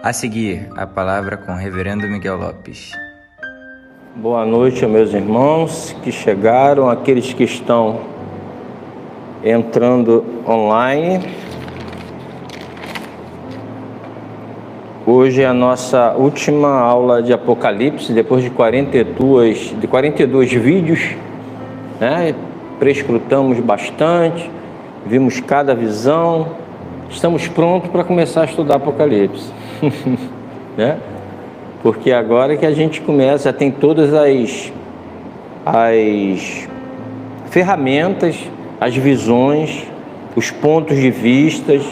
A seguir, a palavra com o reverendo Miguel Lopes. Boa noite, meus irmãos que chegaram, aqueles que estão entrando online. Hoje é a nossa última aula de Apocalipse, depois de 42 vídeos, né? Prescrutamos bastante, vimos cada visão, estamos prontos para começar a estudar Apocalipse, né? Porque agora que a gente começa, tem todas as ferramentas, as visões, os pontos de vistas,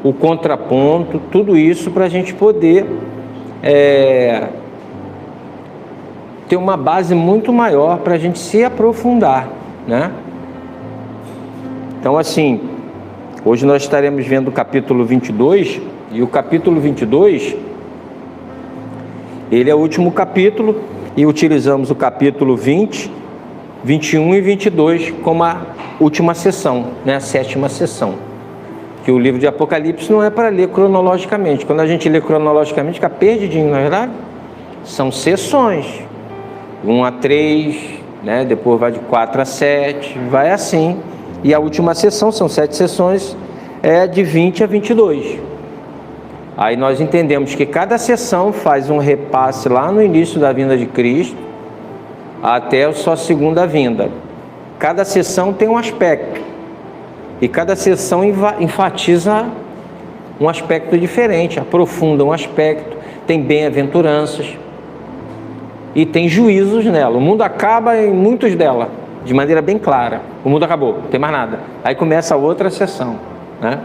o contraponto, tudo isso para a gente poder ter uma base muito maior para a gente se aprofundar, né? Então, assim, hoje nós estaremos vendo o capítulo 22, e o capítulo 22, ele é o último capítulo, e utilizamos o capítulo 20, 21 e 22 como a última sessão, né? A sétima sessão. Que o livro de Apocalipse não é para ler cronologicamente. Quando a gente lê cronologicamente, fica perdidinho, não é verdade? São sessões, 1 a 3, né? Depois vai de 4 a 7, vai assim. E a última sessão, são 7 sessões, é de 20 a 22. Aí nós entendemos que cada sessão faz um repasse lá no início da vinda de Cristo, até a sua segunda vinda. Cada sessão tem um aspecto, e cada sessão enfatiza um aspecto diferente, aprofunda um aspecto, tem bem-aventuranças e tem juízos nela. O mundo acaba em muitos dela, de maneira bem clara. O mundo acabou, não tem mais nada. Aí começa a outra sessão, né?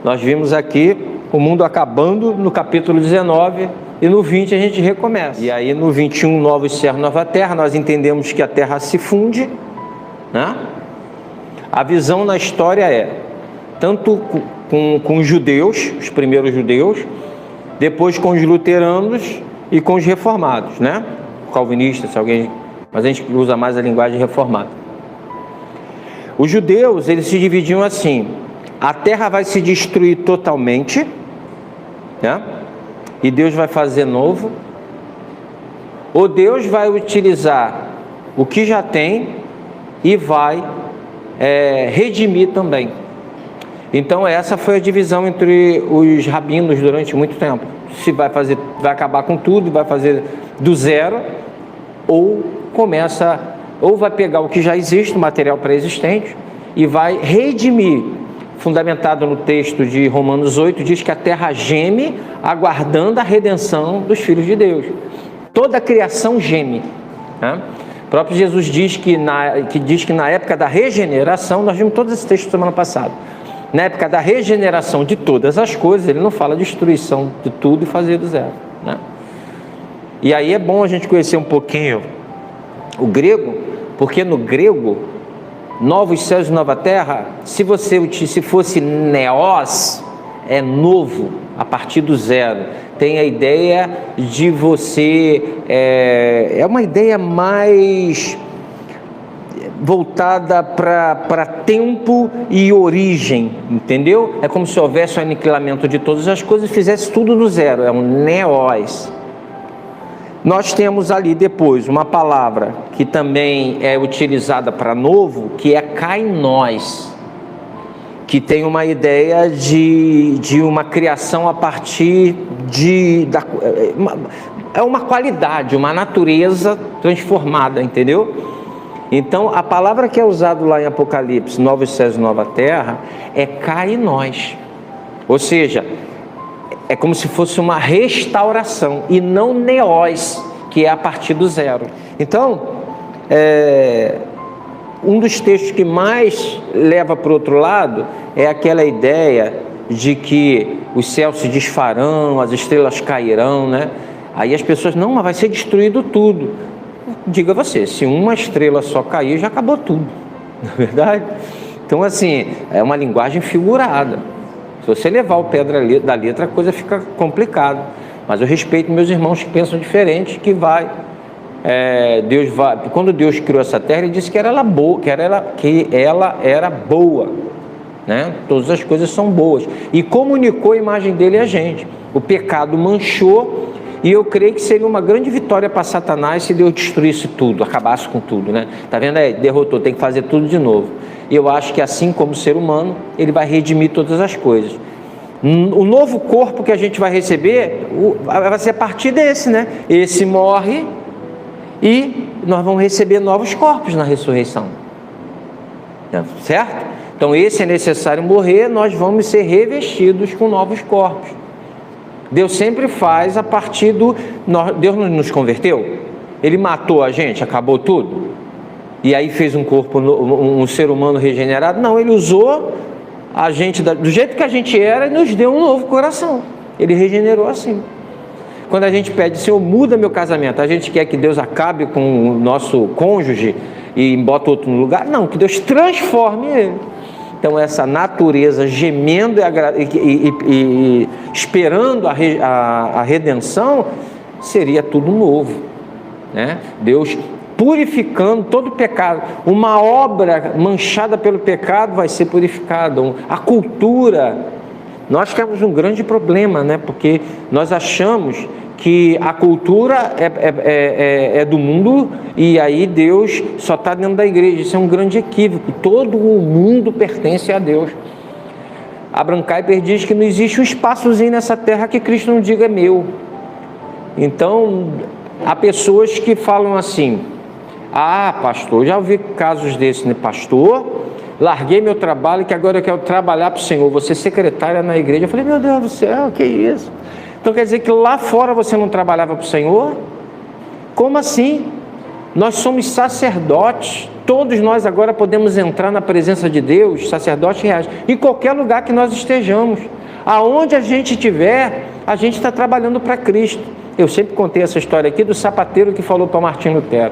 Nós vimos aqui o mundo acabando no capítulo 19, e no 20 a gente recomeça. E aí no 21, novos céus, nova terra, nós entendemos que a terra se funde, né? A visão na história é tanto com os judeus, os primeiros judeus, depois com os luteranos e com os reformados, né? Calvinistas, se alguém... mas a gente usa mais a linguagem reformada. Os judeus, eles se dividiam assim: a terra vai se destruir totalmente, né? E Deus vai fazer novo, ou Deus vai utilizar o que já tem e vai redimir também. Então essa foi a divisão entre os rabinos durante muito tempo. Se vai acabar com tudo, vai fazer do zero, ou vai pegar o que já existe, o material pré-existente, e vai redimir. Fundamentado no texto de Romanos 8, diz que a terra geme aguardando a redenção dos filhos de Deus. Toda a criação geme, né? O próprio Jesus diz que na época da regeneração, nós vimos todos esses textos semana passada, na época da regeneração de todas as coisas, ele não fala destruição de tudo e fazer do zero, né? E aí é bom a gente conhecer um pouquinho o grego, porque no grego, novos céus e nova terra, se fosse neos, é novo, a partir do zero. Tem a ideia de você, é uma ideia mais voltada para tempo e origem, entendeu? É como se houvesse o aniquilamento de todas as coisas e fizesse tudo do zero, é um neos. Nós temos ali depois uma palavra que também é utilizada para novo, que é kainós, que tem uma ideia de uma criação a partir é uma qualidade, uma natureza transformada, entendeu? Então a palavra que é usada lá em Apocalipse, novos céus e nova terra, é kainós, ou seja, é como se fosse uma restauração, e não neós, que é a partir do zero. Então, um dos textos que mais leva para o outro lado é aquela ideia de que os céus se desfarão, as estrelas cairão, né? Aí as pessoas, não, mas vai ser destruído tudo. Diga você, se uma estrela só cair, já acabou tudo, não é verdade? Então, assim, é uma linguagem figurada. Se você levar o pé da letra, a coisa fica complicada. Mas eu respeito meus irmãos que pensam diferente, que quando Deus criou essa terra, ele disse que ela era boa, né? Todas as coisas são boas. E comunicou a imagem dele a gente. O pecado manchou, e eu creio que seria uma grande vitória para Satanás se Deus destruísse tudo, acabasse com tudo, né? Tá vendo aí? Derrotou, tem que fazer tudo de novo. E eu acho que assim como ser humano, ele vai redimir todas as coisas. O novo corpo que a gente vai receber vai ser a partir desse, né? Esse morre e nós vamos receber novos corpos na ressurreição, certo? Então esse é necessário morrer, nós vamos ser revestidos com novos corpos. Deus sempre faz a partir do... Deus não nos converteu? Ele matou a gente, acabou tudo? E aí fez um corpo, um ser humano regenerado? Não, ele usou a gente do jeito que a gente era e nos deu um novo coração. Ele regenerou assim. Quando a gente pede, Senhor, muda meu casamento, a gente quer que Deus acabe com o nosso cônjuge e bota outro no lugar? Não, que Deus transforme ele. Então essa natureza gemendo e esperando a redenção, seria tudo novo, né? Deus purificando todo o pecado. Uma obra manchada pelo pecado vai ser purificada. A cultura, nós temos um grande problema, né? Porque nós achamos que a cultura é do mundo e aí Deus só está dentro da igreja. Isso é um grande equívoco. Todo o mundo pertence a Deus. Abraham Kuyper diz que não existe um espaçozinho nessa terra que Cristo não diga é meu. Então, há pessoas que falam assim: ah, pastor, já ouvi casos desses, né? Pastor, larguei meu trabalho que agora eu quero trabalhar para o Senhor, vou ser secretária na igreja. Eu falei, meu Deus do céu, que isso? Então quer dizer que lá fora você não trabalhava para o Senhor? Como assim? Nós somos sacerdotes, todos nós agora podemos entrar na presença de Deus, sacerdotes reais, em qualquer lugar que nós estejamos. Aonde a gente estiver, a gente está trabalhando para Cristo. Eu sempre contei essa história aqui do sapateiro que falou para Martinho Lutero: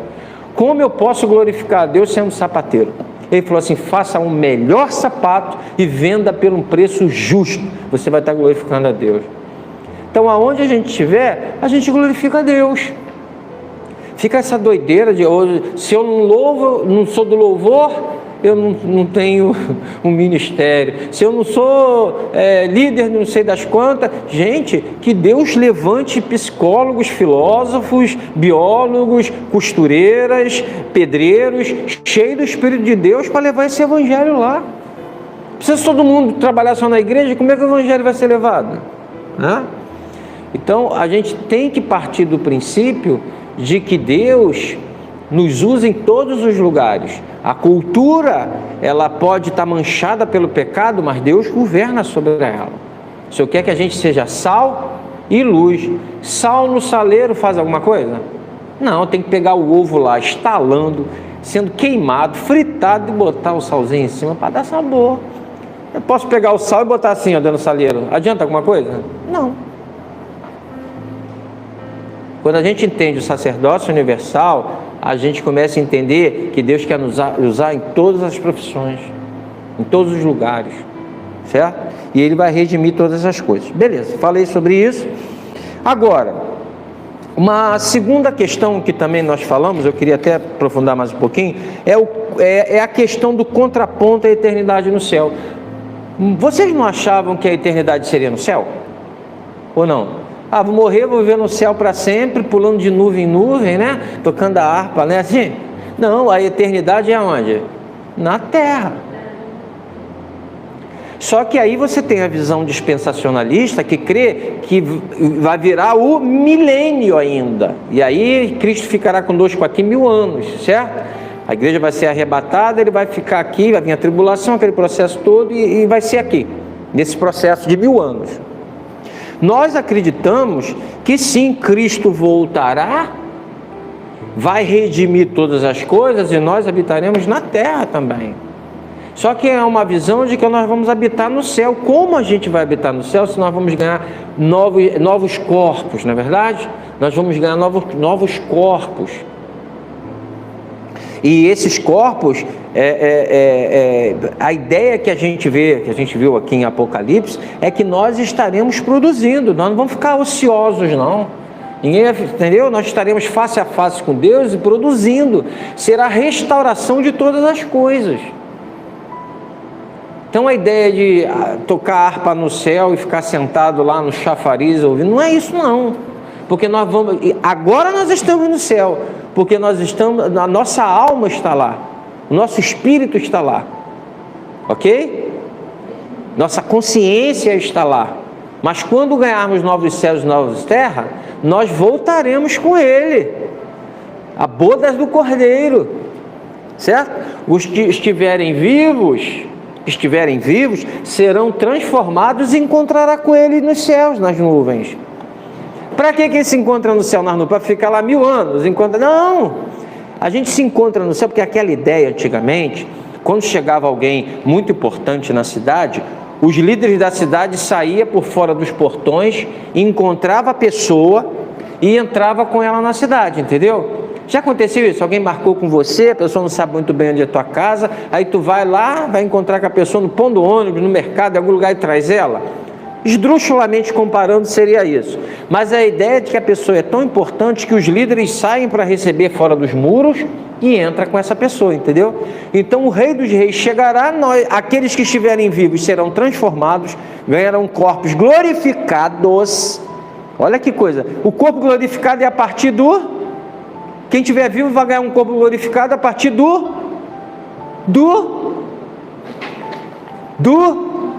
como eu posso glorificar a Deus sendo sapateiro? Ele falou assim: faça um melhor sapato e venda por um preço justo, você vai estar glorificando a Deus. Então aonde a gente estiver, a gente glorifica a Deus. Fica essa doideira de se eu não louvo, não sou do louvor, eu não tenho um ministério. Se eu não sou líder, não sei das quantas. Gente, que Deus levante psicólogos, filósofos, biólogos, costureiras, pedreiros, cheios do Espírito de Deus para levar esse evangelho lá. Precisa todo mundo trabalhar só na igreja, como é que o evangelho vai ser levado? Né? Então a gente tem que partir do princípio de que Deus nos usa em todos os lugares. A cultura, ela pode estar manchada pelo pecado, mas Deus governa sobre ela. O Senhor quer que a gente seja sal e luz. Sal no saleiro faz alguma coisa? Não, tem que pegar o ovo lá, estalando, sendo queimado, fritado e botar o salzinho em cima para dar sabor. Eu posso pegar o sal e botar assim, ó, dentro do saleiro. Adianta alguma coisa? Não. Quando a gente entende o sacerdócio universal, a gente começa a entender que Deus quer nos usar em todas as profissões, em todos os lugares, certo? E Ele vai redimir todas as coisas. Beleza, falei sobre isso. Agora, uma segunda questão que também nós falamos, eu queria até aprofundar mais um pouquinho, é a questão do contraponto à eternidade no céu. Vocês não achavam que a eternidade seria no céu? Ou não? Ah, vou morrer, vou viver no céu para sempre, pulando de nuvem em nuvem, né? Tocando a harpa, né? Assim? Não, a eternidade é onde? Na terra. Só que aí você tem a visão dispensacionalista que crê que vai virar o milênio ainda. E aí Cristo ficará conosco aqui 1000 anos, certo? A igreja vai ser arrebatada, ele vai ficar aqui, vai vir a tribulação, aquele processo todo, e vai ser aqui, nesse processo de 1000 anos. Nós acreditamos que sim, Cristo voltará, vai redimir todas as coisas e nós habitaremos na terra também. Só que é uma visão de que nós vamos habitar no céu. Como a gente vai habitar no céu se nós vamos ganhar novos corpos, não é verdade? Nós vamos ganhar novos corpos. E esses corpos, a ideia que a gente viu aqui em Apocalipse, é que nós estaremos produzindo, nós não vamos ficar ociosos não. Ninguém, entendeu? Nós estaremos face a face com Deus e produzindo. Será a restauração de todas as coisas. Então a ideia de tocar harpa no céu e ficar sentado lá no chafariz ouvindo, não é isso não. Porque agora nós estamos no céu, porque a nossa alma está lá, o nosso espírito está lá, ok? Nossa consciência está lá. Mas quando ganharmos novos céus e novas terras, nós voltaremos com Ele, a bodas do Cordeiro, certo? Os que estiverem vivos, serão transformados e encontrará com Ele nos céus, nas nuvens. Para que ele se encontra no céu, nas nuvens? Para ficar lá 1000 anos? Não! A gente se encontra no céu porque aquela ideia, antigamente, quando chegava alguém muito importante na cidade, os líderes da cidade saíam por fora dos portões, encontrava a pessoa e entrava com ela na cidade, entendeu? Já aconteceu isso? Alguém marcou com você, a pessoa não sabe muito bem onde é a tua casa, aí tu vai lá, vai encontrar com a pessoa no pão do ônibus, no mercado, em algum lugar e traz ela? Esdrúxulamente comparando, seria isso. Mas a ideia de que a pessoa é tão importante que os líderes saem para receber fora dos muros e entra com essa pessoa, entendeu? Então o Rei dos Reis chegará, aqueles que estiverem vivos serão transformados, ganharão corpos glorificados. Olha que coisa, o corpo glorificado é a partir do... Quem estiver vivo vai ganhar um corpo glorificado a partir do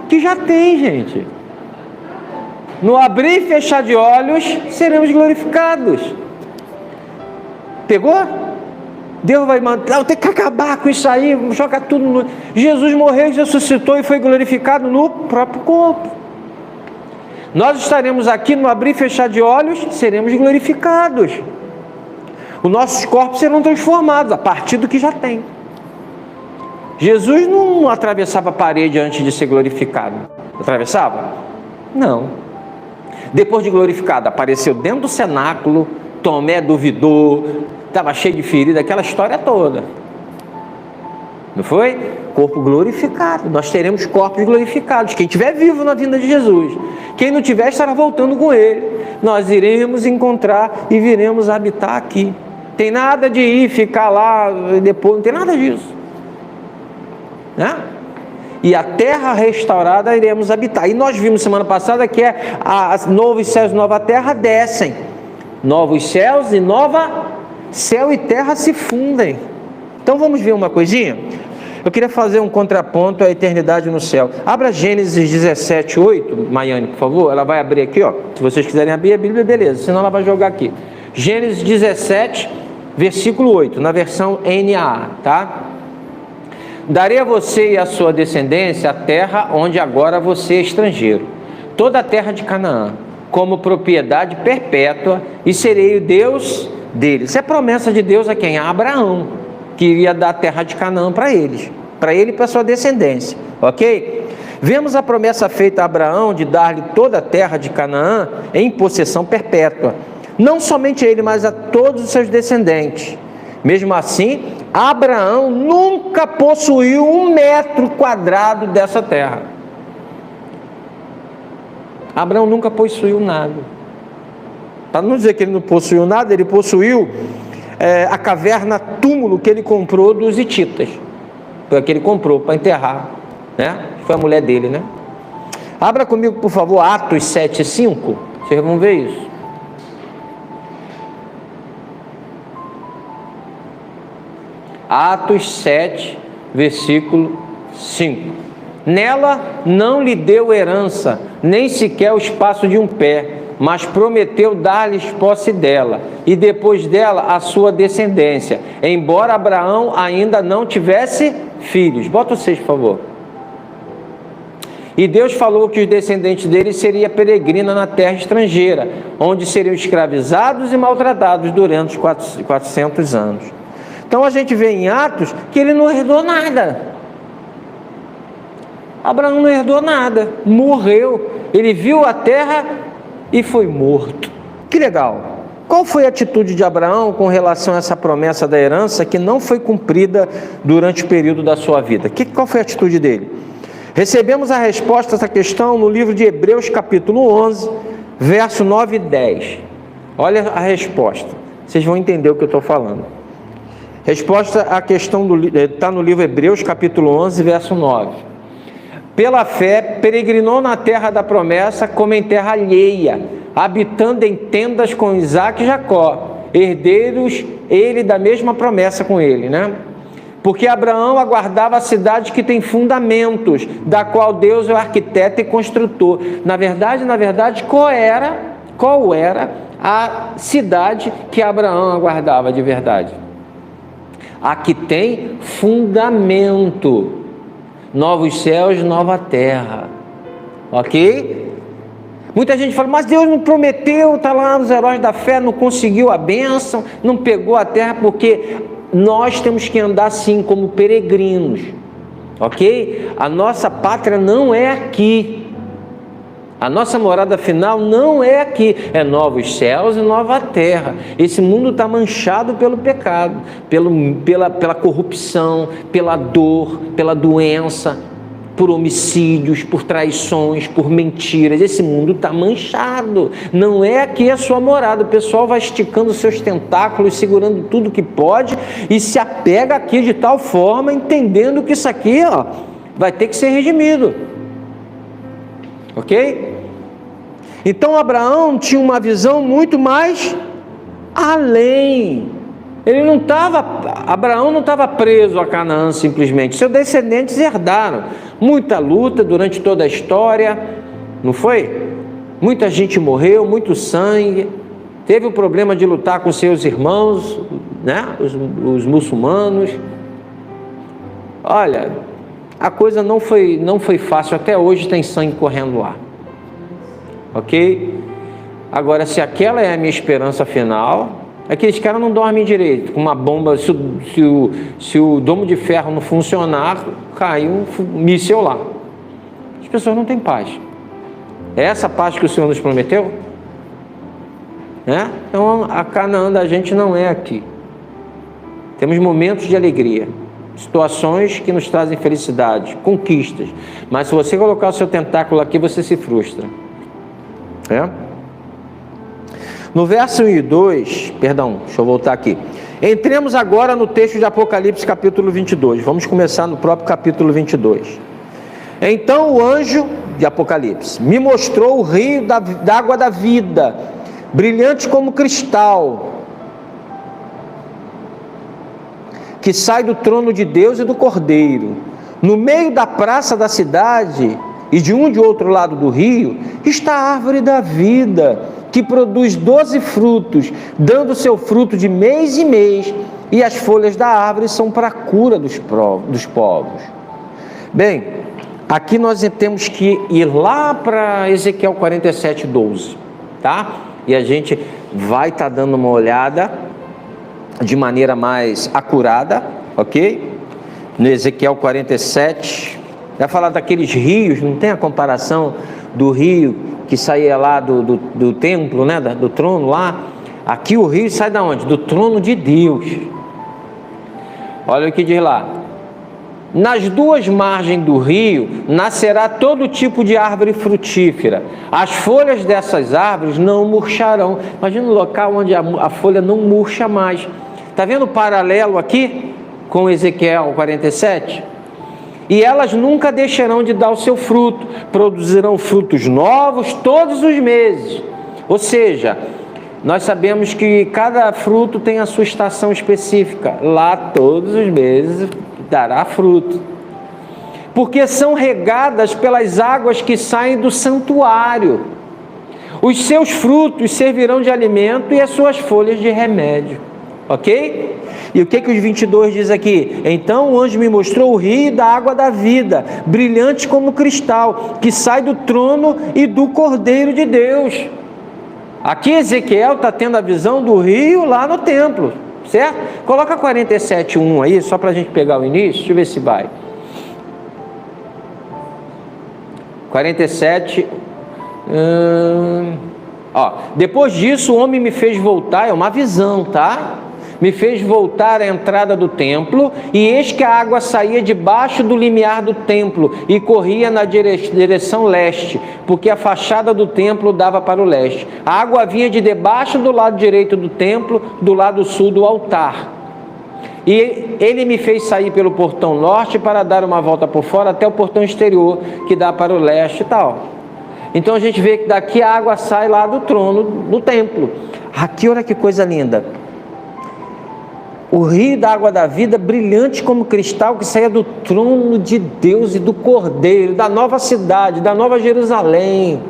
que já tem, gente. No abrir e fechar de olhos, seremos glorificados. Pegou? Deus vai mandar, tem que acabar com isso aí, jogar tudo no... Jesus morreu, ressuscitou e foi glorificado no próprio corpo. Nós estaremos aqui no abrir e fechar de olhos, seremos glorificados. Os nossos corpos serão transformados a partir do que já tem. Jesus não atravessava a parede antes de ser glorificado. Atravessava? Não. Depois de glorificado, apareceu dentro do cenáculo, Tomé duvidou, estava cheio de ferida, aquela história toda. Não foi? Corpo glorificado. Nós teremos corpos glorificados. Quem estiver vivo na vinda de Jesus. Quem não tiver, estará voltando com Ele. Nós iremos encontrar e viremos habitar aqui. Tem nada de ir, ficar lá e depois, não tem nada disso. Né? E a terra restaurada iremos habitar. E nós vimos semana passada que novos céus e nova terra descem. Novos céus e céu e terra se fundem. Então vamos ver uma coisinha? Eu queria fazer um contraponto à eternidade no céu. Abra Gênesis 17, 8, Maiane, por favor. Ela vai abrir aqui, ó. Se vocês quiserem abrir a Bíblia, beleza. Senão ela vai jogar aqui. Gênesis 17, versículo 8, na versão NAA, tá? Darei a você e a sua descendência a terra onde agora você é estrangeiro, toda a terra de Canaã, como propriedade perpétua, e serei o Deus deles. Isso é promessa de Deus a quem? A Abraão, que iria dar a terra de Canaã para eles, para ele e para sua descendência, ok? Vemos a promessa feita a Abraão de dar-lhe toda a terra de Canaã em possessão perpétua, não somente a ele, mas a todos os seus descendentes. Mesmo assim, Abraão nunca possuiu 1 metro quadrado dessa terra. Abraão nunca possuiu nada. Para não dizer que ele não possuiu nada, ele possuiu a caverna túmulo que ele comprou dos hititas. Foi a que ele comprou para enterrar, né? Foi a mulher dele, né? Abra comigo, por favor, Atos 7:5. Vocês vão ver isso. Atos 7, versículo 5. Nela não lhe deu herança, nem sequer o espaço de um pé, mas prometeu dar-lhes posse dela, e depois dela a sua descendência, embora Abraão ainda não tivesse filhos. Bota o 6, por favor. E Deus falou que os descendentes dele seriam peregrinos na terra estrangeira, onde seriam escravizados e maltratados durante os 400 anos. Então a gente vê em Atos que ele não herdou nada. Abraão não herdou nada, morreu. Ele viu a terra e foi morto. Que legal. Qual foi a atitude de Abraão com relação a essa promessa da herança que não foi cumprida durante o período da sua vida? Qual foi a atitude dele? Recebemos a resposta a essa questão no livro de Hebreus capítulo 11, verso 9 e 10. Olha a resposta. Vocês vão entender o que eu estou falando. Resposta à questão está no livro Hebreus capítulo 11, verso 9. pela fé, peregrinou na terra da promessa como em terra alheia, habitando em tendas com Isaque e Jacó, herdeiros ele da mesma promessa com ele, né? Porque Abraão aguardava a cidade que tem fundamentos, da qual Deus é o arquiteto e construtor. Na verdade, qual era a cidade que Abraão aguardava de verdade? A que tem fundamento. Novos céus, nova terra. Ok? Muita gente fala, mas Deus não prometeu, está lá nos heróis da fé, não conseguiu a bênção, não pegou a terra, porque nós temos que andar assim, como peregrinos. Ok? A nossa pátria não é aqui. A nossa morada final não é aqui, é novos céus e nova terra. Esse mundo está manchado pelo pecado, pela corrupção, pela dor, pela doença, por homicídios, por traições, por mentiras. Esse mundo está manchado. Não é aqui a sua morada. O pessoal vai esticando seus tentáculos, segurando tudo que pode e se apega aqui de tal forma, entendendo que isso aqui, vai ter que ser redimido. Ok? Então Abraão tinha uma visão muito mais além. Abraão não estava preso a Canaã simplesmente. Seus descendentes herdaram. Muita luta durante toda a história, não foi? Muita gente morreu, muito sangue. Teve o problema de lutar com seus irmãos, né? Os muçulmanos. Olha, a coisa não foi fácil. Até hoje tem sangue correndo lá. Ok? Agora, se aquela é a minha esperança final, aqueles caras não dormem direito. Com uma bomba, se o domo de ferro não funcionar, cai um míssil lá. As pessoas não têm paz. É essa paz que o Senhor nos prometeu? Então, a Canaã da gente não é aqui. Temos momentos de alegria, situações que nos trazem felicidade, conquistas. Mas se você colocar o seu tentáculo aqui, você se frustra. No verso 1 e 2, deixa eu voltar aqui. Entremos agora no texto de Apocalipse capítulo 22. Vamos começar no próprio capítulo 22. Então o anjo de Apocalipse me mostrou o rio da água da vida, brilhante como cristal, que sai do trono de Deus e do Cordeiro. No meio da praça da cidade e de um de outro lado do rio está a árvore da vida, que produz 12 frutos, dando seu fruto de mês em mês, e as folhas da árvore são para a cura dos povos. Bem, aqui nós temos que ir lá para Ezequiel 47:12, tá? E a gente vai estar dando uma olhada de maneira mais acurada, ok? No Ezequiel 47, vai falar daqueles rios, não tem a comparação do rio que saía lá do templo, né, do trono lá. Aqui o rio sai da onde? Do trono de Deus. Olha o que diz lá: nas duas margens do rio nascerá todo tipo de árvore frutífera. As folhas dessas árvores não murcharão. Imagina um local onde a folha não murcha mais. Está vendo o paralelo aqui com Ezequiel 47? E elas nunca deixarão de dar o seu fruto, produzirão frutos novos todos os meses. Ou seja, nós sabemos que cada fruto tem a sua estação específica. Lá todos os meses dará fruto. Porque são regadas pelas águas que saem do santuário. Os seus frutos servirão de alimento e as suas folhas de remédio. Ok? E o que os 22 diz aqui? Então o anjo me mostrou o rio da água da vida, brilhante como cristal, que sai do trono e do Cordeiro de Deus. Aqui Ezequiel está tendo a visão do rio lá no templo, certo? Coloca 47:1 aí, só para a gente pegar o início. Deixa eu ver se vai. 47. Depois disso o homem me fez voltar, é uma visão, tá? Me fez voltar à entrada do templo, e eis que a água saía debaixo do limiar do templo e corria na direção leste, porque a fachada do templo dava para o leste. A água vinha de debaixo do lado direito do templo, do lado sul do altar. E ele me fez sair pelo portão norte para dar uma volta por fora até o portão exterior, que dá para o leste e tal. Então a gente vê que daqui a água sai lá do trono do templo. Aqui, olha que coisa linda. O rio da água da vida, brilhante como cristal, que saía do trono de Deus e do Cordeiro, da nova cidade, da nova Jerusalém.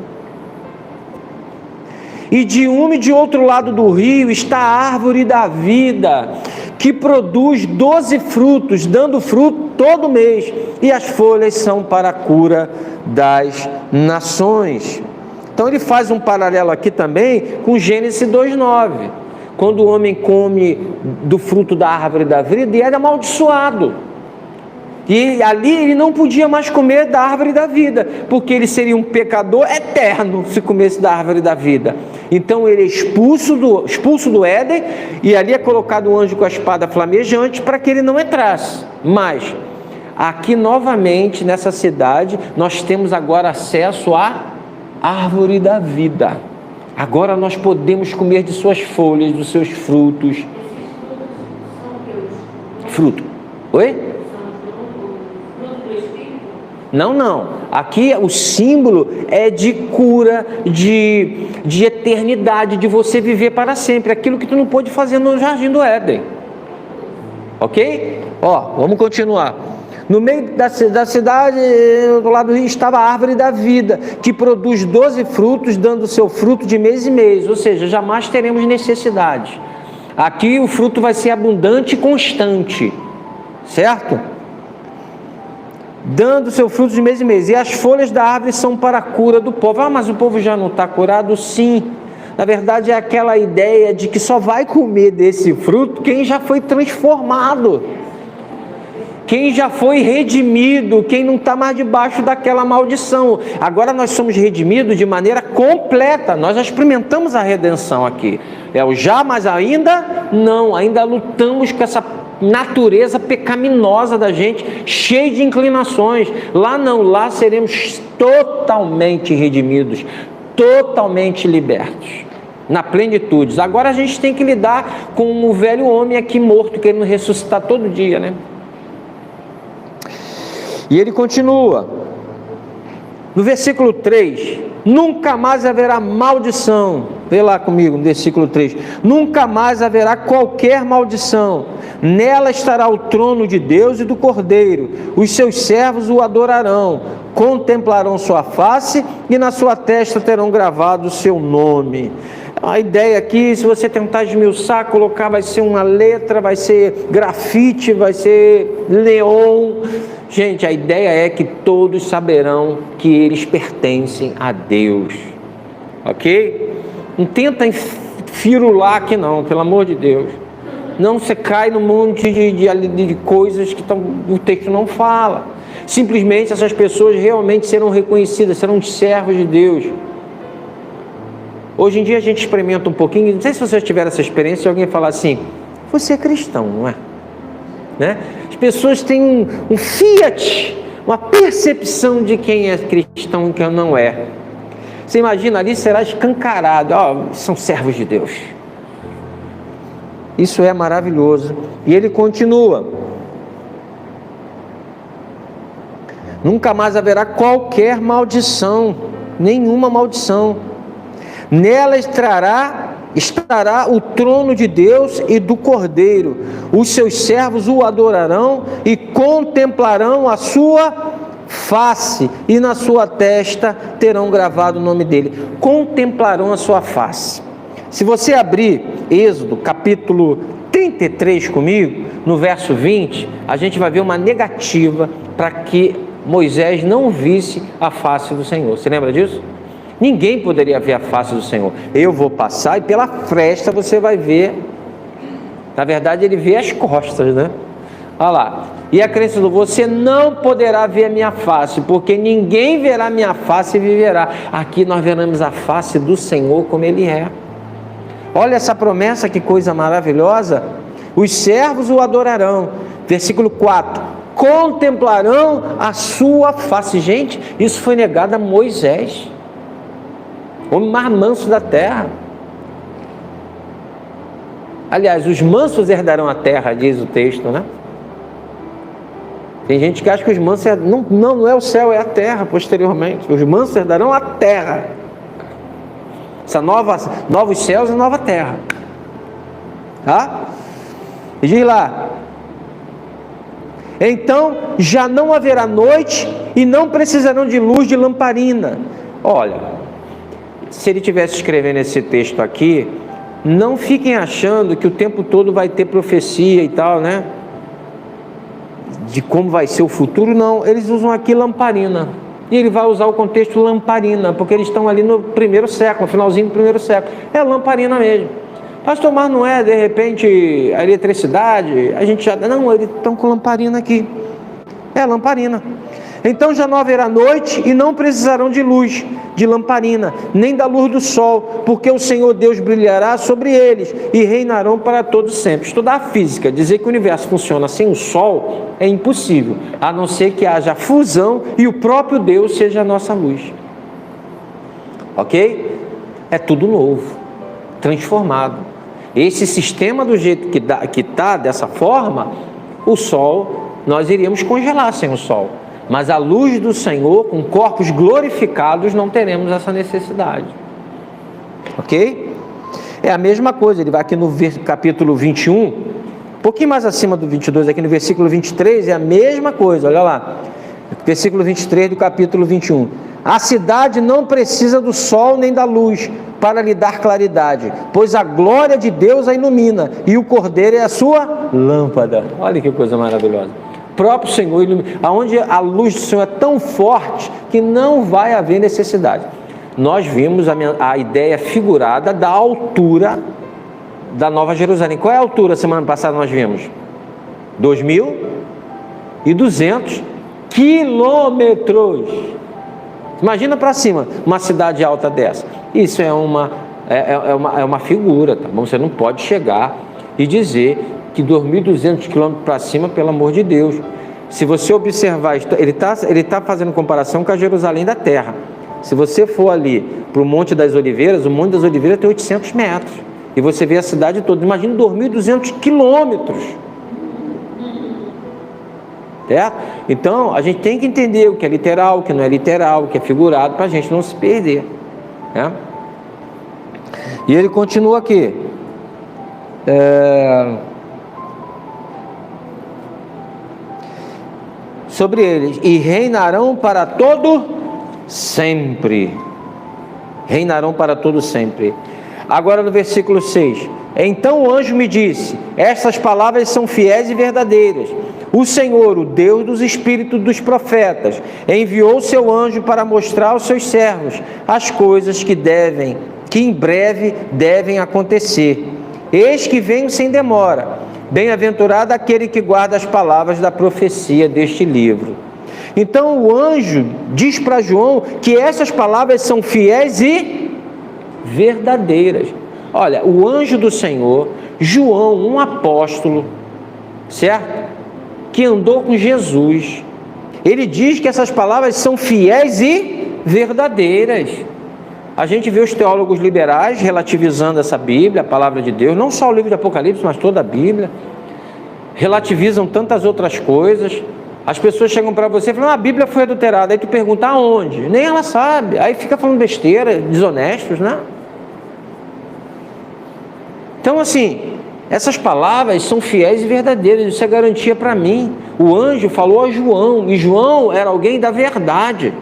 E de um e de outro lado do rio está a árvore da vida, que produz 12 frutos, dando fruto todo mês, e as folhas são para a cura das nações. Então ele faz um paralelo aqui também com Gênesis 2:9, quando o homem come do fruto da árvore da vida e era amaldiçoado. E ali ele não podia mais comer da árvore da vida, porque ele seria um pecador eterno se comesse da árvore da vida. Então ele é expulso do Éden, e ali é colocado um anjo com a espada flamejante para que ele não entrasse. Mas aqui novamente nessa cidade nós temos agora acesso à árvore da vida. Agora nós podemos comer de suas folhas, dos seus frutos. Fruto. Oi? Não. Aqui o símbolo é de cura, de eternidade, de você viver para sempre. Aquilo que tu não pôde fazer no jardim do Éden. Ok? Vamos continuar. No meio da cidade, do lado do rio, estava a árvore da vida, que produz 12 frutos, dando seu fruto de mês em mês. Ou seja, jamais teremos necessidade. Aqui o fruto vai ser abundante e constante. Certo? Dando seu fruto de mês em mês. E as folhas da árvore são para a cura do povo. Mas o povo já não está curado? Sim. Na verdade é aquela ideia de que só vai comer desse fruto quem já foi transformado, quem já foi redimido, quem não está mais debaixo daquela maldição. Agora nós somos redimidos de maneira completa. Nós já experimentamos a redenção aqui. É o já, mas ainda não. Ainda lutamos com essa natureza pecaminosa da gente, cheia de inclinações. Lá não, lá seremos totalmente redimidos, totalmente libertos, na plenitude. Agora a gente tem que lidar com o velho homem aqui morto, querendo ressuscitar todo dia, né? E ele continua, no versículo 3, nunca mais haverá maldição. Vê lá comigo no versículo 3, nunca mais haverá qualquer maldição, nela estará o trono de Deus e do Cordeiro, os seus servos o adorarão, contemplarão sua face e na sua testa terão gravado o seu nome. A ideia aqui, se você tentar esmiuçar, colocar, vai ser uma letra, vai ser grafite, vai ser neon. Gente, a ideia é que todos saberão que eles pertencem a Deus, ok? Não tenta firular aqui não, pelo amor de Deus. Não, você cai num monte de coisas que o texto não fala. Simplesmente essas pessoas realmente serão reconhecidas, serão servos de Deus. Hoje em dia a gente experimenta um pouquinho, não sei se vocês tiveram essa experiência, se alguém falar assim, você é cristão, não é? Né? As pessoas têm um fiat, uma percepção de quem é cristão e quem não é. Você imagina, ali será escancarado, são servos de Deus. Isso é maravilhoso. E ele continua, nunca mais haverá qualquer maldição, nenhuma maldição. Nela estará o trono de Deus e do Cordeiro. Os seus servos o adorarão e contemplarão a sua face, e na sua testa terão gravado o nome dele. Contemplarão a sua face. Se você abrir Êxodo capítulo 33 comigo, no verso 20, a gente vai ver uma negativa para que Moisés não visse a face do Senhor. Você lembra disso? Ninguém poderia ver a face do Senhor. Eu vou passar e pela fresta você vai ver. Na verdade ele vê as costas, né? Olha lá. E acrescentou, você não poderá ver a minha face, porque ninguém verá a minha face e viverá. Aqui nós veremos a face do Senhor como Ele é. Olha essa promessa, que coisa maravilhosa. Os servos o adorarão. Versículo 4. Contemplarão a sua face. Gente, isso foi negado a Moisés, o homem mais manso da terra. Aliás, os mansos herdarão a terra, diz o texto, né? Tem gente que acha que os mansos não é o céu, é a terra posteriormente. Os mansos herdarão a terra. Novos céus e nova terra. Tá? E diz lá: então já não haverá noite e não precisarão de luz de lamparina. Olha, se ele tivesse escrevendo esse texto aqui, não fiquem achando que o tempo todo vai ter profecia e tal, né? De como vai ser o futuro. Não, eles usam aqui lamparina. E ele vai usar o contexto lamparina, porque eles estão ali no primeiro século, finalzinho do primeiro século. É lamparina mesmo. Pastor, mas não é de repente a eletricidade? A gente já... Não, eles estão com lamparina aqui. É lamparina. Então já não haverá noite e não precisarão de luz, de lamparina, nem da luz do sol, porque o Senhor Deus brilhará sobre eles e reinarão para todos sempre. Estudar a física, dizer que o universo funciona sem o sol é impossível, a não ser que haja fusão e o próprio Deus seja a nossa luz. Ok? É tudo novo, transformado. Esse sistema do jeito que está, dessa forma, o sol, nós iríamos congelar sem o sol. Mas a luz do Senhor, com corpos glorificados, não teremos essa necessidade. Ok? É a mesma coisa, ele vai aqui no capítulo 21, um pouquinho mais acima do 22, aqui no versículo 23, é a mesma coisa, olha lá. Versículo 23 do capítulo 21. A cidade não precisa do sol nem da luz para lhe dar claridade, pois a glória de Deus a ilumina, e o Cordeiro é a sua lâmpada. Olha que coisa maravilhosa. Próprio Senhor ilumina, aonde a luz do Senhor é tão forte que não vai haver necessidade. Nós vimos a ideia figurada da altura da Nova Jerusalém. Qual é a altura? Semana passada nós vimos 2.200 quilômetros. Imagina para cima uma cidade alta dessa. Isso é uma figura, tá bom? Você não pode chegar e dizer que 2.200 quilômetros para cima, pelo amor de Deus. Se você observar, ele tá fazendo comparação com a Jerusalém da terra. Se você for ali para o Monte das Oliveiras, o Monte das Oliveiras tem 800 metros. E você vê a cidade toda. Imagina 2.200 quilômetros. Certo? Então, a gente tem que entender o que é literal, o que não é literal, o que é figurado, para a gente não se perder. Né? E ele continua aqui. Sobre eles, e reinarão para todo sempre. Reinarão para todo sempre. Agora no versículo 6. Então o anjo me disse: estas palavras são fiéis e verdadeiras. O Senhor, o Deus dos espíritos dos profetas, enviou o seu anjo para mostrar aos seus servos as coisas que em breve devem acontecer. Eis que venho sem demora. Bem-aventurado aquele que guarda as palavras da profecia deste livro. Então o anjo diz para João que essas palavras são fiéis e verdadeiras. Olha, o anjo do Senhor, João, um apóstolo, certo? Que andou com Jesus, ele diz que essas palavras são fiéis e verdadeiras. A gente vê os teólogos liberais relativizando essa Bíblia, a palavra de Deus, não só o livro de Apocalipse, mas toda a Bíblia. Relativizam tantas outras coisas. As pessoas chegam para você e falam: a Bíblia foi adulterada. Aí tu pergunta aonde? Nem ela sabe. Aí fica falando besteira, desonestos, né? Então assim, essas palavras são fiéis e verdadeiras. Isso é garantia para mim. O anjo falou a João, e João era alguém da verdade.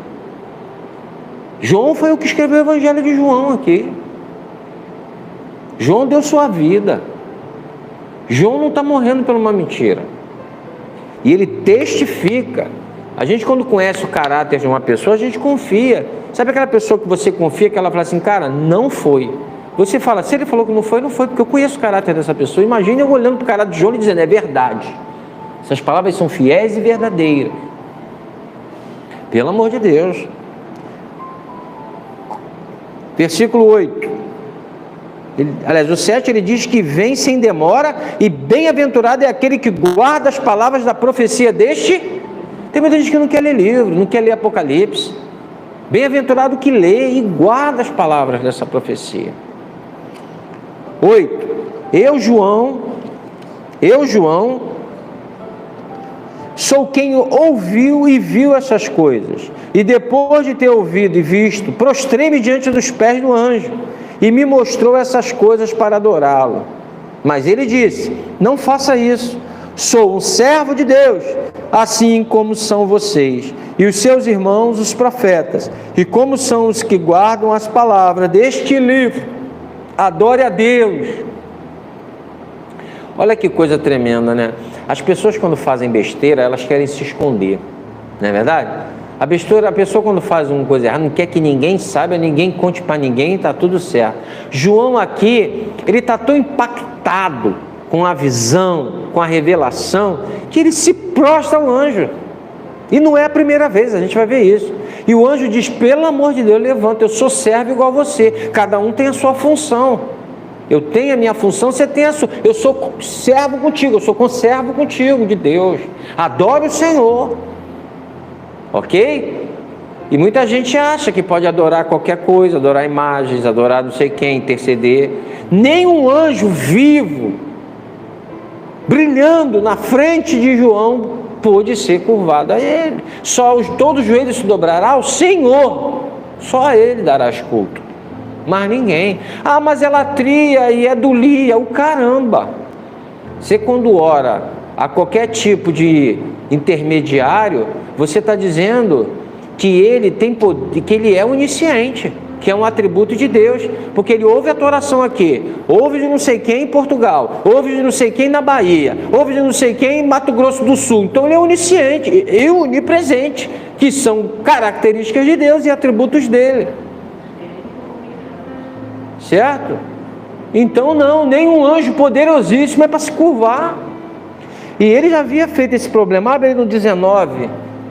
João foi o que escreveu o Evangelho de João aqui. João deu sua vida. João não está morrendo por uma mentira. E ele testifica. A gente, quando conhece o caráter de uma pessoa, a gente confia. Sabe aquela pessoa que você confia, que ela fala assim: cara, não foi. Você fala: se ele falou que não foi, não foi, porque eu conheço o caráter dessa pessoa. Imagina eu olhando para o caráter de João e dizendo: é verdade. Essas palavras são fiéis e verdadeiras. Pelo amor de Deus. Versículo 8. Aliás, o 7 ele diz que vem sem demora, e bem-aventurado é aquele que guarda as palavras da profecia deste. Tem muita gente que não quer ler livro, não quer ler Apocalipse. Bem-aventurado que lê e guarda as palavras dessa profecia. 8. eu, João, sou quem ouviu e viu essas coisas. E depois de ter ouvido e visto, prostrei-me diante dos pés do anjo e me mostrou essas coisas para adorá-lo. Mas ele disse: não faça isso. Sou um servo de Deus, assim como são vocês e os seus irmãos, os profetas, e como são os que guardam as palavras deste livro. Adore a Deus. Olha que coisa tremenda, né? As pessoas, quando fazem besteira, elas querem se esconder, não é verdade? A pessoa quando faz uma coisa errada, não quer que ninguém saiba, ninguém conte para ninguém, está tudo certo. João aqui, ele está tão impactado com a visão, com a revelação, que ele se prostra ao anjo. E não é a primeira vez, a gente vai ver isso. E o anjo diz: pelo amor de Deus, levanta, eu sou servo igual a você. Cada um tem a sua função. Eu tenho a minha função, você tem a sua. Eu sou servo contigo, eu sou conservo contigo de Deus. Adore o Senhor. Ok? E muita gente acha que pode adorar qualquer coisa, adorar imagens, adorar não sei quem, interceder. Nem um anjo vivo, brilhando na frente de João, pôde ser curvado a ele. Todo o joelho se dobrará ao Senhor, só a ele darás culto, mas ninguém. Ah, mas é latria e é dolia, o caramba. Você, quando ora a qualquer tipo de intermediário, você está dizendo que ele tem poder, que ele é onisciente, que é um atributo de Deus, porque ele ouve a tua oração aqui, ouve de não sei quem em Portugal, ouve de não sei quem na Bahia, ouve de não sei quem em Mato Grosso do Sul. Então ele é onisciente e onipresente, que são características de Deus e atributos dele. Certo? Então não, nenhum anjo poderosíssimo é para se curvar. E ele já havia feito esse problema. Abre aí no 19,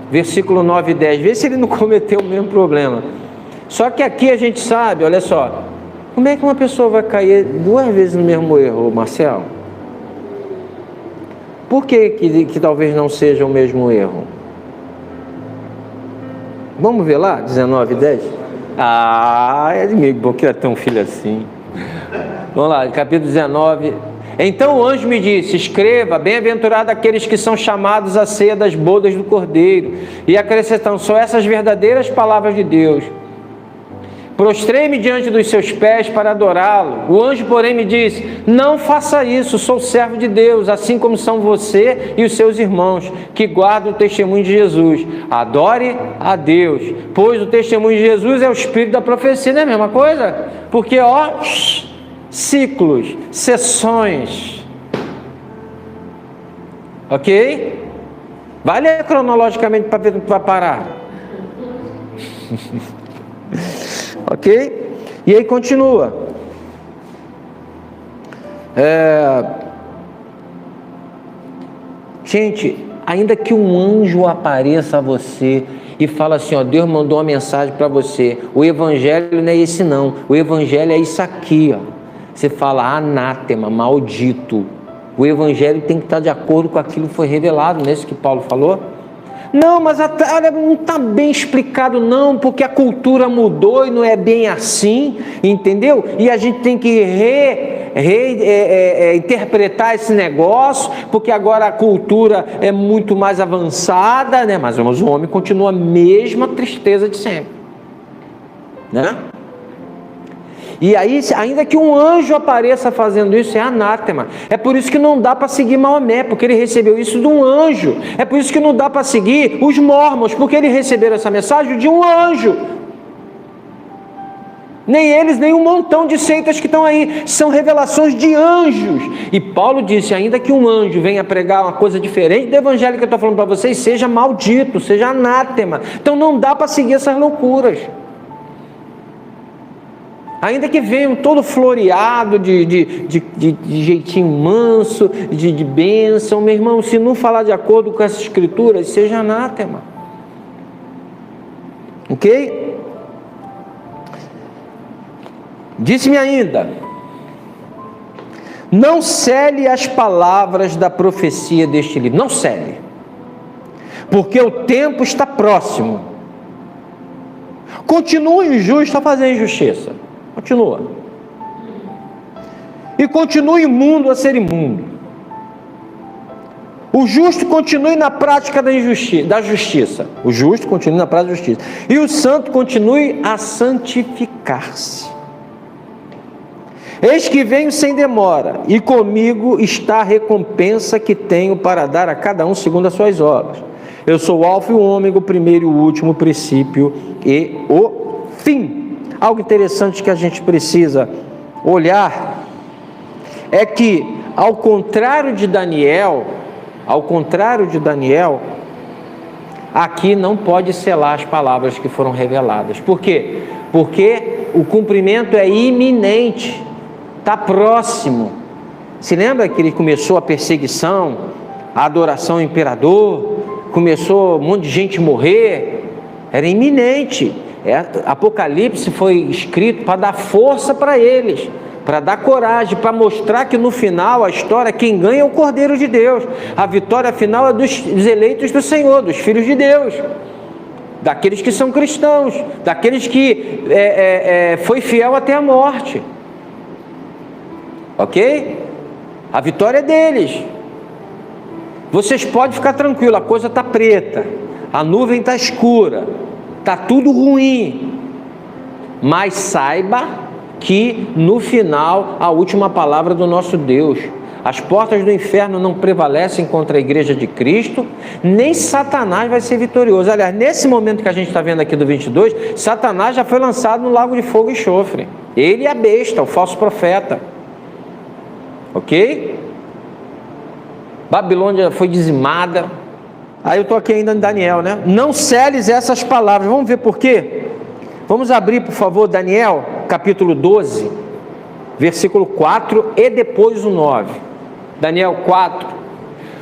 versículo 9 e 10, vê se ele não cometeu o mesmo problema. Só que aqui a gente sabe, olha só, como é que uma pessoa vai cair duas vezes no mesmo erro, Marcelo? Por que talvez não seja o mesmo erro? Vamos ver lá, 19 e 10? Ah, é meio bom que ter um filho assim. Vamos lá, capítulo 19. Então o anjo me disse: escreva, bem-aventurado aqueles que são chamados à ceia das bodas do Cordeiro. E acrescentam: são essas verdadeiras palavras de Deus. Prostrei-me diante dos seus pés para adorá-lo. O anjo, porém, me disse: não faça isso, sou servo de Deus, assim como são você e os seus irmãos, que guardam o testemunho de Jesus. Adore a Deus, pois o testemunho de Jesus é o espírito da profecia. Não é a mesma coisa? Porque, ciclos, sessões. Ok? Vai ler cronologicamente para ver onde vai parar. Ok? E aí continua. Gente, ainda que um anjo apareça a você e fala assim: ó, Deus mandou uma mensagem para você, o evangelho não é esse não, o evangelho é isso aqui, ó. Você fala: anátema, maldito. O evangelho tem que estar de acordo com aquilo que foi revelado, não é isso que Paulo falou? Não, mas olha, não está bem explicado não, porque a cultura mudou e não é bem assim, entendeu? E a gente tem que interpretar esse negócio, porque agora a cultura é muito mais avançada, né? Mas o homem continua a mesma tristeza de sempre, né? E aí, ainda que um anjo apareça fazendo isso, é anátema. É por isso que não dá para seguir Maomé, porque ele recebeu isso de um anjo. É por isso que não dá para seguir os mormons, porque eles receberam essa mensagem de um anjo. Nem eles, nem um montão de seitas que estão aí, são revelações de anjos. E Paulo disse: ainda que um anjo venha pregar uma coisa diferente do evangelho que eu estou falando para vocês, seja maldito, seja anátema. Então não dá para seguir essas loucuras. Ainda que venham todo floreado de jeitinho manso, de bênção, meu irmão, se não falar de acordo com essas escrituras, seja anátema. Ok? Disse-me ainda: não cele as palavras da profecia deste livro. Não cele, porque o tempo está próximo. Continua injusto a fazer injustiça. Continua. e continue imundo a ser imundo. O justo continue na prática da justiça. O justo continue na prática da justiça. E o santo continue a santificar-se. Eis que venho sem demora, e comigo está a recompensa que tenho para dar a cada um segundo as suas obras. Eu sou o alfa e o ômega, o primeiro e o último, o princípio e o fim. Algo interessante que a gente precisa olhar é que, ao contrário de Daniel, aqui não pode selar as palavras que foram reveladas. Por quê? Porque o cumprimento é iminente. Está próximo. Se lembra que ele começou a perseguição, a adoração ao imperador, começou um monte de gente morrer, era iminente. Apocalipse foi escrito para dar força para eles, para dar coragem, para mostrar que no final a história, quem ganha é o Cordeiro de Deus. A vitória final é dos eleitos do Senhor, dos filhos de Deus, daqueles que são cristãos, daqueles que foi fiel até a morte. Ok? A vitória é deles. Vocês podem ficar tranquilos, a coisa está preta, a nuvem está escura, está tudo ruim, mas saiba que no final a última palavra do nosso Deus. As portas do inferno não prevalecem contra a igreja de Cristo, nem Satanás vai ser vitorioso. Aliás, nesse momento que a gente está vendo aqui do 22, Satanás já foi lançado no lago de fogo e enxofre. Ele e a besta, o falso profeta. Ok? Babilônia foi dizimada. Aí eu estou aqui ainda em Daniel, né? Não seles essas palavras. Vamos ver por quê? Vamos abrir, por favor, Daniel, capítulo 12, versículo 4 e depois o 9. Daniel 4.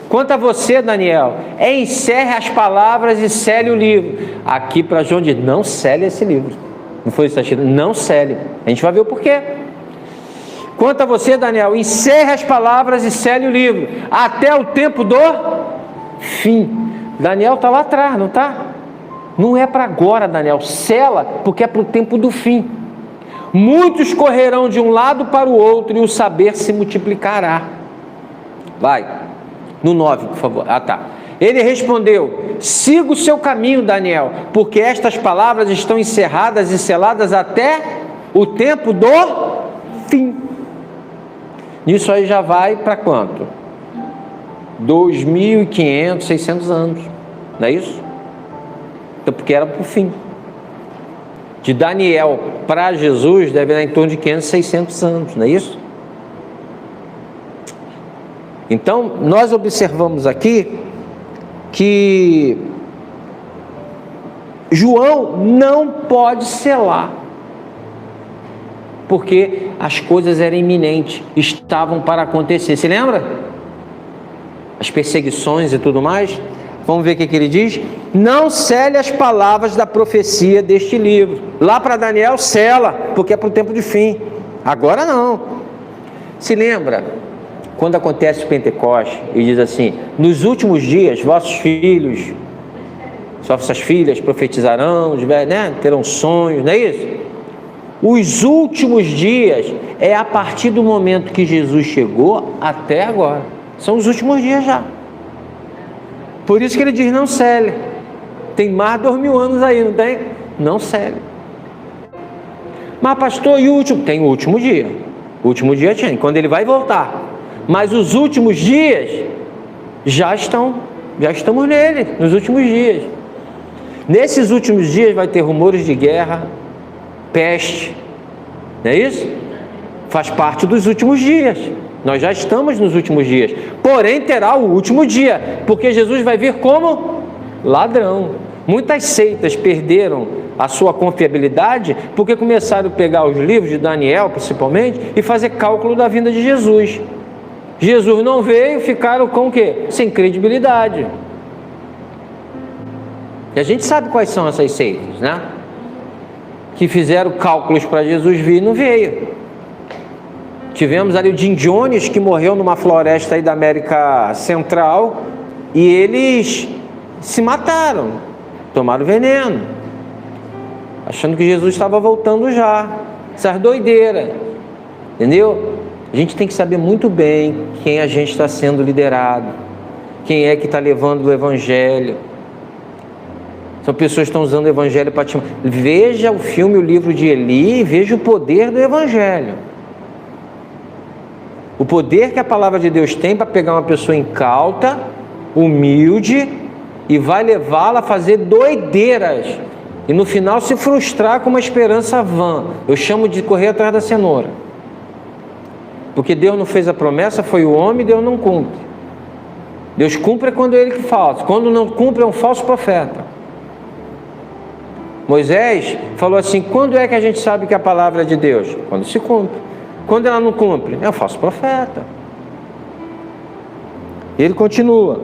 Quanto a você, Daniel, encerre as palavras e cele o livro. Aqui para João diz, não cele esse livro. Não foi isso que está escrito? Não cele. A gente vai ver o porquê. Quanto a você, Daniel, encerre as palavras e cele o livro, até o tempo do fim. Daniel está lá atrás, não está? Não é para agora, Daniel. Sela, porque é para o tempo do fim. Muitos correrão de um lado para o outro e o saber se multiplicará. Vai, no 9, por favor. Ah, tá. Ele respondeu, siga o seu caminho, Daniel, porque estas palavras estão encerradas e seladas até o tempo do fim. Isso aí já vai para quanto? 2.500, 600 anos, não é isso? Então, porque era para o fim. De Daniel para Jesus deve dar em torno de 500, 600 anos, não é isso? Então, nós observamos aqui que João não pode selar, porque as coisas eram iminentes, estavam para acontecer. Se lembra? As perseguições e tudo mais. Vamos ver o que ele diz. Não cele as palavras da profecia deste livro. Lá para Daniel, sela, porque é para o tempo de fim. Agora não. Se lembra, quando acontece o Pentecoste, ele diz assim, nos últimos dias, vossos filhos, vossas filhas profetizarão, né? Terão sonhos, não é isso? Os últimos dias é a partir do momento que Jesus chegou até agora. São os últimos dias já. Por isso que ele diz, não cele. Tem mais de 2.000 anos aí, não tem? Não cele. Mas pastor, e o último? Tem o último dia. O último dia tinha, quando ele vai voltar. Mas os últimos dias já estamos nele, nos últimos dias. Nesses últimos dias vai ter rumores de guerra, peste, não é isso? Faz parte dos últimos dias. Nós já estamos nos últimos dias. Porém, terá o último dia, porque Jesus vai vir como ladrão. Muitas seitas perderam a sua confiabilidade porque começaram a pegar os livros de Daniel, principalmente, e fazer cálculo da vinda de Jesus. Jesus não veio, ficaram com o quê? Sem credibilidade. E a gente sabe quais são essas seitas, né? Que fizeram cálculos para Jesus vir e não veio. Tivemos ali o Jim Jones, que morreu numa floresta aí da América Central, e eles se mataram, tomaram veneno, achando que Jesus estava voltando já. Essas doideiras, entendeu? A gente tem que saber muito bem quem a gente está sendo liderado, quem é que está levando o Evangelho. São pessoas que estão usando o Evangelho para te... Veja o filme, o livro de Eli, e veja o poder do Evangelho. O poder que a palavra de Deus tem para pegar uma pessoa incauta, humilde, e vai levá-la a fazer doideiras. E no final se frustrar com uma esperança vã. Eu chamo de correr atrás da cenoura. Porque Deus não fez a promessa, foi o homem, Deus não cumpre. Deus cumpre quando é Ele que fala. Quando não cumpre, é um falso profeta. Moisés falou assim: quando é que a gente sabe que a palavra é de Deus? Quando se cumpre. Quando ela não cumpre, é um falso profeta. Ele continua: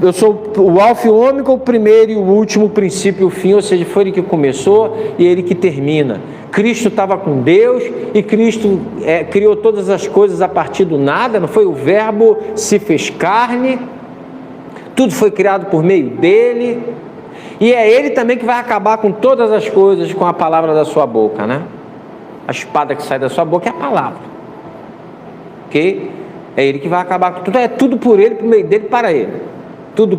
eu sou o alfa e o ômega, o primeiro e o último, o princípio e o fim. Ou seja, foi Ele que começou e Ele que termina. Cristo estava com Deus e Cristo criou todas as coisas a partir do nada. Não foi? O verbo se fez carne, tudo foi criado por meio dele, e é Ele também que vai acabar com todas as coisas com a palavra da sua boca, né? A espada que sai da sua boca é a palavra, ok? É Ele que vai acabar com tudo, é tudo por Ele, por meio dele, para Ele, tudo,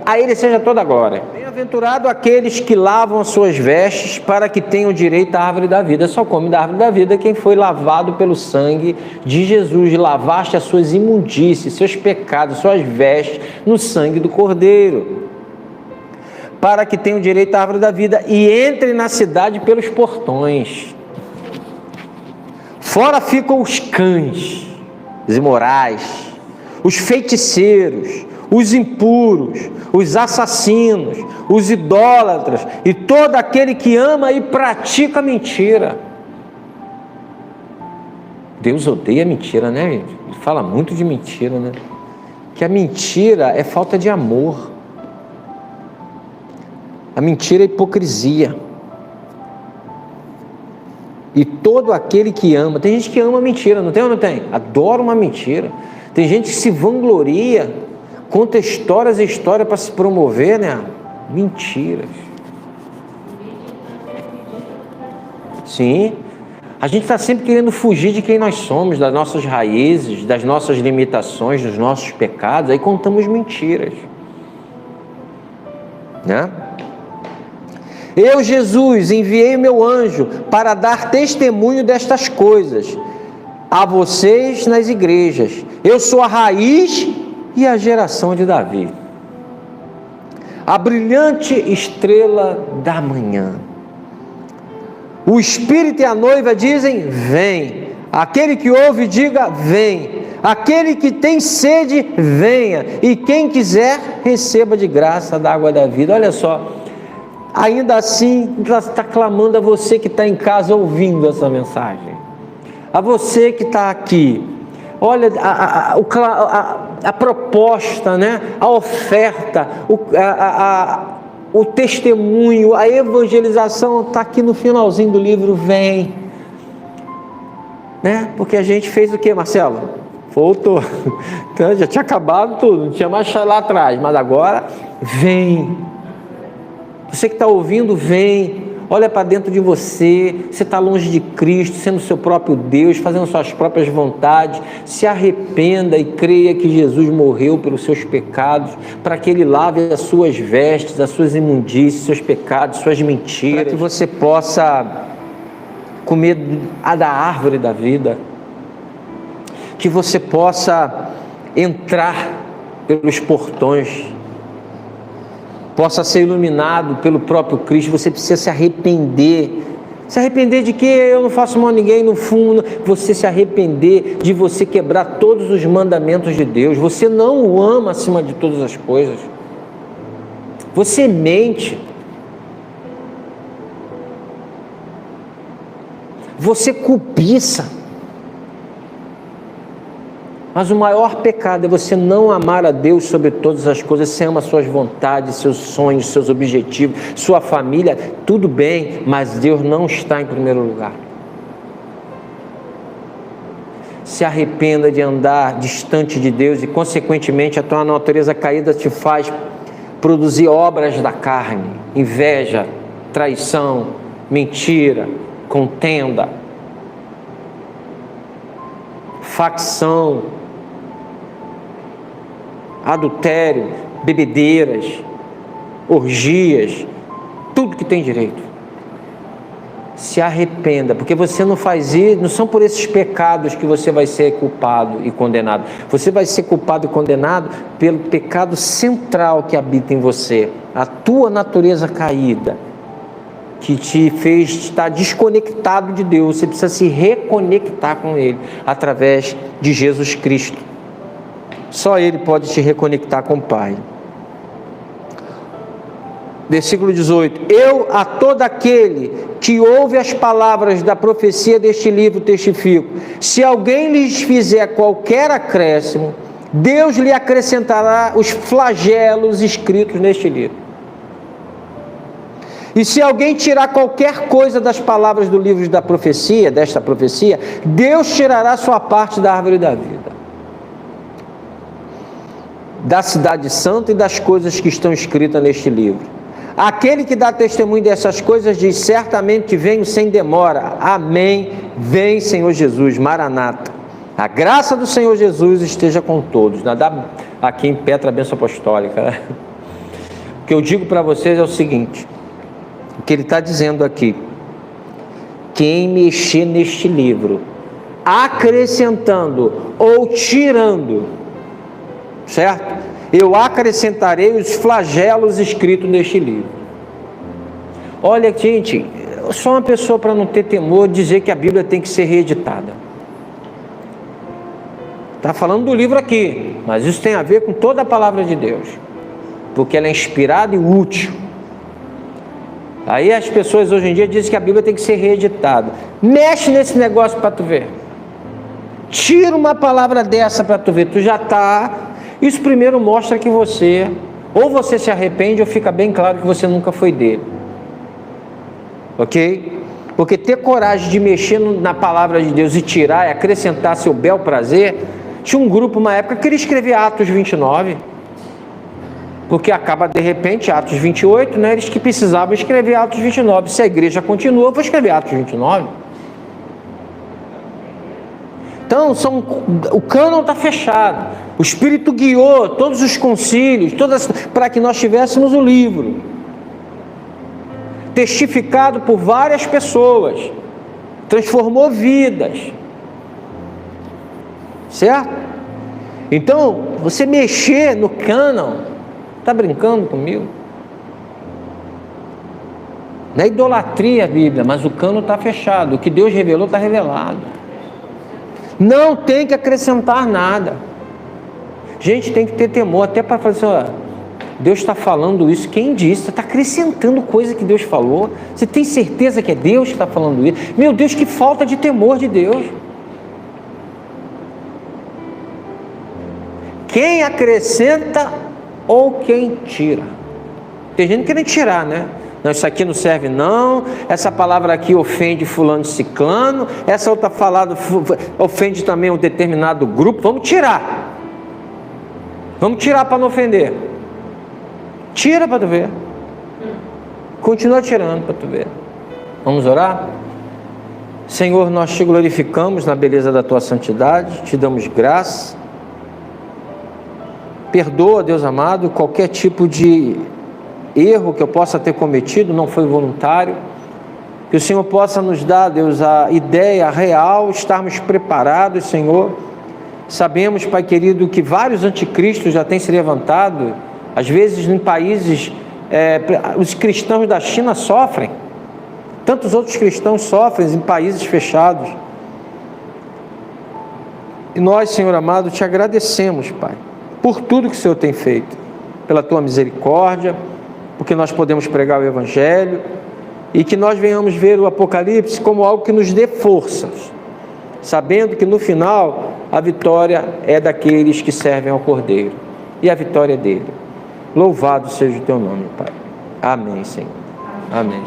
a Ele seja toda a glória. Bem-aventurado aqueles que lavam as suas vestes, para que tenham direito à árvore da vida. Só come da árvore da vida quem foi lavado pelo sangue de Jesus. Lavaste as suas imundícies, seus pecados, suas vestes no sangue do Cordeiro, para que tenham direito à árvore da vida e entrem na cidade pelos portões. Fora ficam os cães, os imorais, os feiticeiros, os impuros, os assassinos, os idólatras e todo aquele que ama e pratica mentira. Deus odeia mentira, né, gente? Ele fala muito de mentira, né? Que a mentira é falta de amor. A mentira é hipocrisia. E todo aquele que ama, tem gente que ama mentira, não tem ou não tem? Adora uma mentira. Tem gente que se vangloria, conta histórias e histórias para se promover, né? Mentiras. Sim. A gente está sempre querendo fugir de quem nós somos, das nossas raízes, das nossas limitações, dos nossos pecados. Aí contamos mentiras, né? Eu, Jesus, enviei meu anjo para dar testemunho destas coisas a vocês nas igrejas. Eu sou a raiz e a geração de Davi, a brilhante estrela da manhã. O Espírito e a noiva dizem: vem. Aquele que ouve, diga: vem. Aquele que tem sede, venha. E quem quiser, receba de graça da água da vida. Olha só. Ainda assim, está clamando a você que está em casa ouvindo essa mensagem, a você que está aqui. Olha a proposta, né? A oferta, o testemunho, a evangelização está aqui no finalzinho do livro. Vem, né? Porque a gente fez o que, Marcelo? Voltou. Então, já tinha acabado tudo, não tinha mais lá atrás, mas agora vem. Você que está ouvindo, vem, olha para dentro de você. Você está longe de Cristo, sendo seu próprio Deus, fazendo suas próprias vontades. Se arrependa e creia que Jesus morreu pelos seus pecados, para que Ele lave as suas vestes, as suas imundícies, seus pecados, suas mentiras, para que você possa comer da árvore da vida, que você possa entrar pelos portões, possa ser iluminado pelo próprio Cristo. Você precisa se arrepender. Se arrepender de que eu não faço mal a ninguém, no fundo, você se arrepender de você quebrar todos os mandamentos de Deus. Você não o ama acima de todas as coisas. Você mente. Você cobiça. Mas o maior pecado é você não amar a Deus sobre todas as coisas. Você ama suas vontades, seus sonhos, seus objetivos, sua família, tudo bem, mas Deus não está em primeiro lugar. Se arrependa de andar distante de Deus e, consequentemente, a tua natureza caída te faz produzir obras da carne: inveja, traição, mentira, contenda. facção, adultério, bebedeiras, orgias, tudo que tem direito. Se arrependa, porque você não faz isso, não são por esses pecados que você vai ser culpado e condenado. Você vai ser culpado e condenado pelo pecado central que habita em você, a tua natureza caída, que te fez estar desconectado de Deus. Você precisa se reconectar com Ele através de Jesus Cristo. Só Ele pode te reconectar com o Pai. Versículo 18: eu a todo aquele que ouve as palavras da profecia deste livro testifico, se alguém lhes fizer qualquer acréscimo, Deus lhe acrescentará os flagelos escritos neste livro. E se alguém tirar qualquer coisa das palavras do livro da profecia, desta profecia, Deus tirará sua parte da árvore da vida, da cidade santa e das coisas que estão escritas neste livro. Aquele que dá testemunho dessas coisas diz: certamente venho sem demora. Amém. Vem, Senhor Jesus. Maranata. A graça do Senhor Jesus esteja com todos. Nada aqui em Petra, a bênção apostólica. O que eu digo para vocês é o seguinte: o que ele está dizendo aqui, quem mexer neste livro, acrescentando ou tirando, certo? Eu acrescentarei os flagelos escritos neste livro. Olha, gente, eu sou uma pessoa para não ter temor de dizer que a Bíblia tem que ser reeditada. Está falando do livro aqui, mas isso tem a ver com toda a palavra de Deus, porque ela é inspirada e útil. Aí as pessoas hoje em dia dizem que a Bíblia tem que ser reeditada. Mexe nesse negócio para tu ver. Tira uma palavra dessa para tu ver. Tu já está... Isso primeiro mostra que você, ou você se arrepende, ou fica bem claro que você nunca foi dele. Ok? Porque ter coragem de mexer na palavra de Deus e tirar e acrescentar seu bel prazer. Tinha um grupo, uma época, que queria escrever Atos 29. Porque acaba de repente Atos 28, né? Eles que precisavam escrever Atos 29. Se a igreja continua, eu vou escrever Atos 29. Então, o cânon está fechado. O Espírito guiou todos os concílios, para que nós tivéssemos o livro, testificado por várias pessoas, transformou vidas, certo? Então, você mexer no cânon, está brincando comigo? Não é idolatria a Bíblia, mas o cânon está fechado. O que Deus revelou está revelado. Não tem que acrescentar nada. Gente, tem que ter temor, até para fazer assim, ó, Deus está falando isso, quem disse? Você está acrescentando coisa que Deus falou. Você tem certeza que é Deus que está falando isso? Meu Deus, que falta de temor de Deus. Quem acrescenta ou quem tira? Tem gente querendo tirar, né? Não, isso aqui não serve não, essa palavra aqui ofende fulano de ciclano, essa outra palavra ofende também um determinado grupo, vamos tirar para não ofender. Tira para tu ver, continua tirando para tu ver. Vamos orar? Senhor, nós te glorificamos na beleza da tua santidade, te damos graça. Perdoa, Deus amado, qualquer tipo de erro que eu possa ter cometido, não foi voluntário. Que o Senhor possa nos dar, Deus, a ideia real, estarmos preparados, Senhor. Sabemos, Pai querido, que vários anticristos já têm se levantado. Às vezes em países, os cristãos da China sofrem, tantos outros cristãos sofrem em países fechados. E nós, Senhor amado, te agradecemos, Pai, por tudo que o Senhor tem feito, pela tua misericórdia, porque nós podemos pregar o Evangelho, e que nós venhamos ver o Apocalipse como algo que nos dê forças, sabendo que no final a vitória é daqueles que servem ao Cordeiro, e a vitória é dele. Louvado seja o teu nome, Pai. Amém, Senhor. Amém.